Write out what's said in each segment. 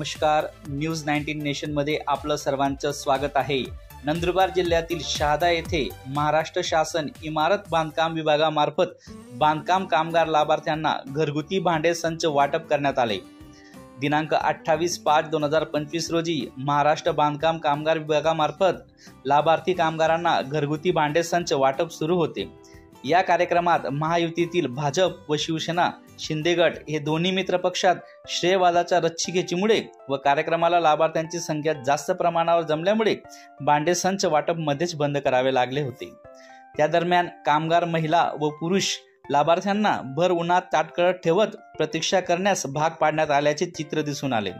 नमस्कार. न्यूज 19 नेशनमध्ये आपलं सर्वांचं स्वागत आहे. नंदुरबार जिल्ह्यातील शहादा येथे महाराष्ट्र शासन इमारत बांधकाम विभागामार्फत बांधकाम कामगार लाभार्थ्यांना घरगुती भांडे संच वाटप करण्यात आले. दिनांक 28/5/2025 रोजी महाराष्ट्र बांधकाम कामगार विभागामार्फत लाभार्थी कामगारांना घरगुती भांडे संच वाटप सुरू होते. या कार्यक्रमात महायुतीतील भाजप व शिवसेना शिंदे गट हे दोन्ही मित्र पक्षात श्रेयवादाच्या रस्सीखेचीमुळे व कार्यक्रमाला लाभार्थ्यांची संख्या जास्त प्रमाणावर जमल्यामुळे भांडे संच वाटप मध्येच बंद करावे लागले होते. त्या दरम्यान कामगार महिला व पुरुष लाभार्थ्यांना भर उन्हात ताटकळत ठेवत प्रतीक्षा करण्यास भाग पाडण्यात आल्याचे चित्र दिसून आले.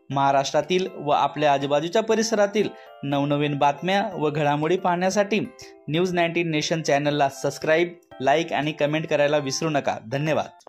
महाराष्ट्रातील व आपल्या आजूबाजूच्या परिसरातील नवनवीन बातम्या व घडामोडी पाहण्यासाठी न्यूज 19 नेशन चॅनलला सबस्क्राईब, लाईक आणि कमेंट करायला विसरू नका. धन्यवाद.